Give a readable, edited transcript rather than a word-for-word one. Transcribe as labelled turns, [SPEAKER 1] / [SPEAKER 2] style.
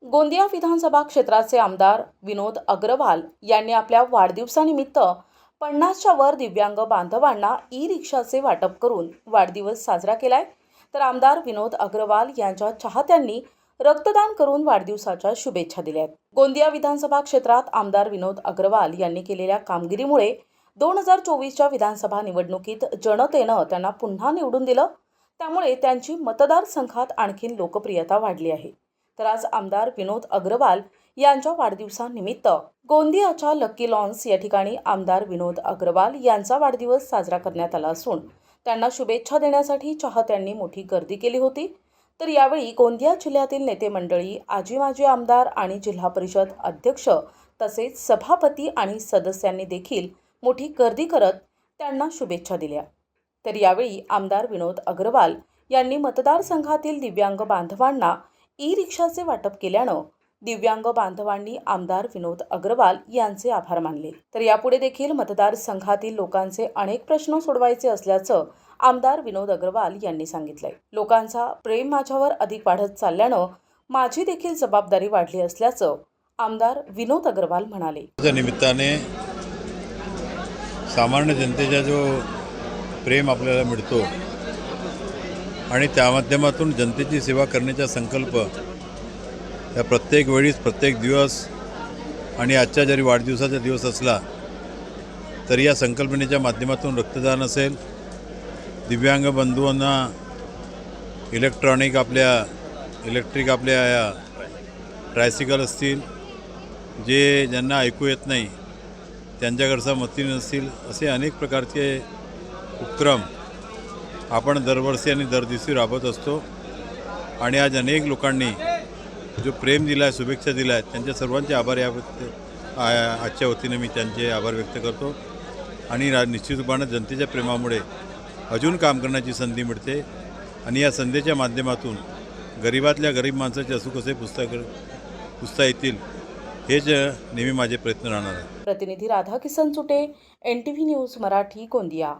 [SPEAKER 1] गोंदिया विधानसभा क्षेत्राचे आमदार विनोद अग्रवाल यांनी आपल्या वाढदिवसानिमित्त 50च्या वर दिव्यांग बांधवांना ई-रिक्षाचे वाटप करून वाढदिवस साजरा केलाय। तर आमदार विनोद अग्रवाल यांच्या चाहत्यांनी रक्तदान करून वाढदिवसाच्या शुभेच्छा दिल्या आहेत। गोंदिया विधानसभा क्षेत्रात आमदार विनोद अग्रवाल यांनी केलेल्या कामगिरीमुळे 2024च्या विधानसभा निवडणुकीत जनतेनं त्यांना पुन्हा निवडून दिलं। त्यामुळे त्यांची मतदारसंघात आणखीन लोकप्रियता वाढली आहे। तर आज आमदार विनोद अग्रवाल यांच्या वाढदिवसानिमित्त गोंदियाच्या लक्की लॉन्स या ठिकाणी आमदार विनोद अग्रवाल यांचा वाढदिवस साजरा करण्यात आला असून त्यांना शुभेच्छा देण्यासाठी चाहत्यांनी मोठी गर्दी केली होती। तर यावेळी गोंदिया जिल्ह्यातील नेते मंडळी, आजी माजी आमदार आणि जिल्हा परिषद अध्यक्ष तसेच सभापती आणि सदस्यांनी देखील मोठी गर्दी करत त्यांना शुभेच्छा दिल्या। तर यावेळी आमदार विनोद अग्रवाल यांनी मतदारसंघातील दिव्यांग बांधवांना ई-रिक्षाचे वाटप केल्यानं दिव्यांग बांधवांनी आमदार विनोद अग्रवाल यांचे आभार मानले। तर यापुढे देखील मतदारसंघातील लोकांचे अनेक प्रश्न सोडवायचे असल्याचं आमदार विनोद अग्रवाल यांनी सांगितलंय। लोकांचा प्रेम माझ्यावर अधिक वाढत चालल्यानं माझी देखील जबाबदारी वाढली असल्याचं आमदार विनोद अग्रवाल म्हणाले।
[SPEAKER 2] त्या निमित्ताने सामान्य जनतेचा जो प्रेम आपल्याला मिळतो आणि त्या माध्यमातून जनतेची सेवा करण्याचा संकल्प या प्रत्येक वेळीस प्रत्येक दिवस आणि आजचा जरी वाढदिवसाचा दिवस असला तरी या संकल्पनेच्या माध्यमातून रक्तदान असेल, दिव्यांग बंधूंना इलेक्ट्रिक आपल्या या ट्रायसिकल असतील, जे ज्यांना ऐकू येत नाही त्यांच्याकडचा मती नसतील, असे अनेक प्रकारचे उपक्रम आपण दरवर्षी आणि दरदिवशी राबवत असतो। आणि आज अनेक लोकांनी जो प्रेम दिला आहे, शुभेच्छा दिल्या आहेत, त्यांच्या सर्वांचे आभार आजच्या वतीने मी त्यांचे आभार व्यक्त करतो। आणि निश्चित रूपाने जनतेच्या प्रेमामुळे अजून काम करण्याची संधी मिळते आणि या संधीच्या माध्यमातून गरीबातल्या गरीब माणसाचे असू कसे पुसता येतील हेच नेहमी माझे प्रयत्न राहणार आहे।
[SPEAKER 1] प्रतिनिधी राधाकिसन चुटे, NTV न्यूज मराठी, गोंदिया।